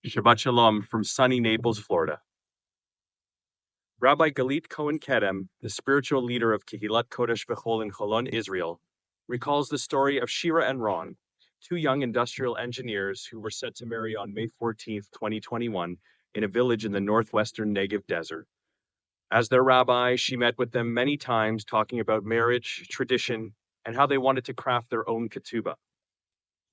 Shabbat Shalom from sunny Naples, Florida. Rabbi Galit Cohen Kedem, the spiritual leader of Kehilat Kodesh Bechol in Holon, Israel, recalls the story of Shira and Ron, two young industrial engineers who were set to marry on May 14, 2021, in a village in the northwestern Negev desert. As their rabbi, she met with them many times talking about marriage, tradition, and how they wanted to craft their own ketubah.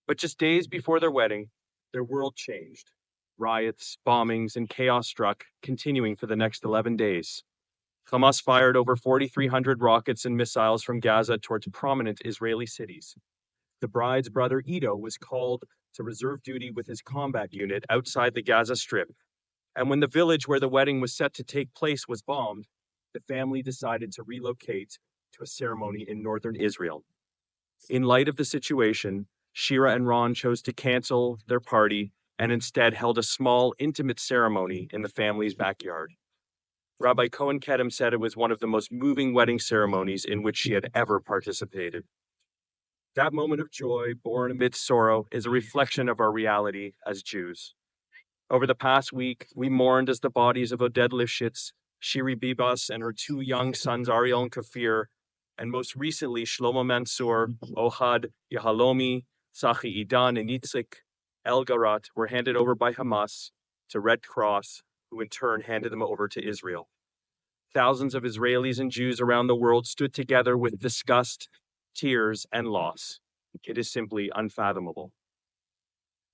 But just days before their wedding, their world changed. Riots, bombings, and chaos struck, continuing for the next 11 days. Hamas fired over 4,300 rockets and missiles from Gaza towards prominent Israeli cities. The bride's brother Ido was called to reserve duty with his combat unit outside the Gaza Strip. And when the village where the wedding was set to take place was bombed, the family decided to relocate to a ceremony in northern Israel. In light of the situation, Shira and Ron chose to cancel their party and instead held a small, intimate ceremony in the family's backyard. Rabbi Cohen Kedem said it was one of the most moving wedding ceremonies in which she had ever participated. That moment of joy, born amidst sorrow, is a reflection of our reality as Jews. Over the past week, we mourned as the bodies of Oded Lifshitz, Shiri Bibas, and her two young sons, Ariel and Kafir, and most recently, Shlomo Mansour, Ohad Yahalomi, Sachi Idan, and Itzik El-Garat were handed over by Hamas to Red Cross, who in turn handed them over to Israel. Thousands of Israelis and Jews around the world stood together with disgust, tears, and loss. It is simply unfathomable.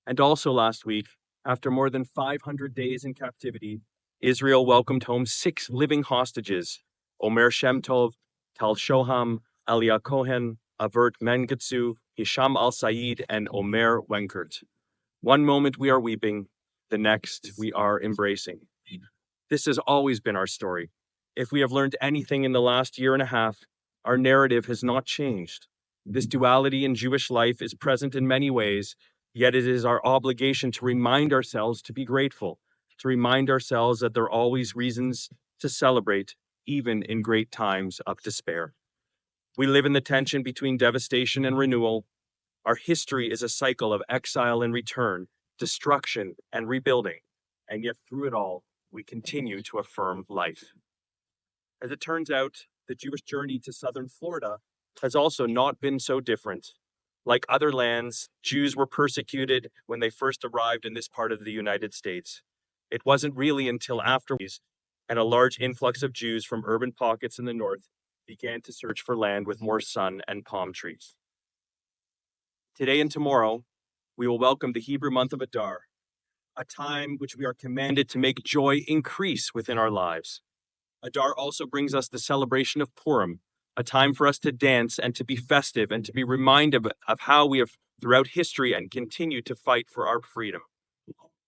And also last week, after more than 500 days in captivity, Israel welcomed home 6 living hostages, Omer Shem Tov, Tal Shoham, Aliyah Cohen, Avert Mengetsu, Hisham Al-Said, and Omer Wenkert. One moment we are weeping, the next we are embracing. This has always been our story. If we have learned anything in the last year and a half, our narrative has not changed. This duality in Jewish life is present in many ways, yet it is our obligation to remind ourselves to be grateful, to remind ourselves that there are always reasons to celebrate, even in great times of despair. We live in the tension between devastation and renewal. Our history is a cycle of exile and return, destruction and rebuilding, and yet through it all, we continue to affirm life. As it turns out, the Jewish journey to southern Florida has also not been so different. Like other lands, Jews were persecuted when they first arrived in this part of the United States. It wasn't really until afterwards, and a large influx of Jews from urban pockets in the north began to search for land with more sun and palm trees. Today and tomorrow, we will welcome the Hebrew month of Adar, a time which we are commanded to make joy increase within our lives. Adar also brings us the celebration of Purim, a time for us to dance and to be festive and to be reminded of how we have throughout history and continue to fight for our freedom.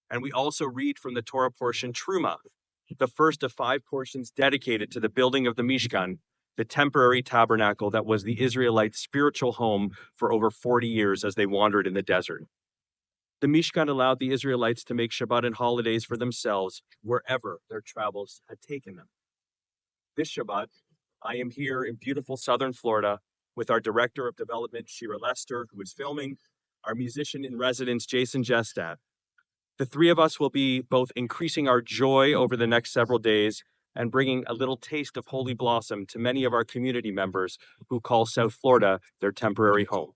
And we also read from the Torah portion Truma, the first of 5 portions dedicated to the building of the Mishkan, the temporary tabernacle that was the Israelites' spiritual home for over 40 years as they wandered in the desert. The Mishkan allowed the Israelites to make Shabbat and holidays for themselves wherever their travels had taken them. This Shabbat, I am here in beautiful southern Florida with our Director of Development, Shira Lester, who is filming, our musician in residence, Jason Jestad. The 3 of us will be both increasing our joy over the next several days and bringing a little taste of Holy Blossom to many of our community members who call South Florida their temporary home.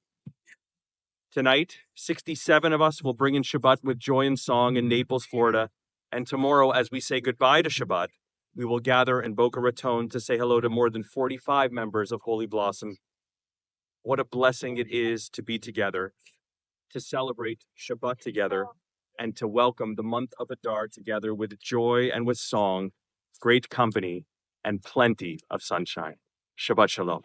Tonight, 67 of us will bring in Shabbat with joy and song in Naples, Florida, and tomorrow, as we say goodbye to Shabbat, we will gather in Boca Raton to say hello to more than 45 members of Holy Blossom. What a blessing it is to be together, to celebrate Shabbat together, and to welcome the month of Adar together with joy and with song, great company, and plenty of sunshine. Shabbat Shalom.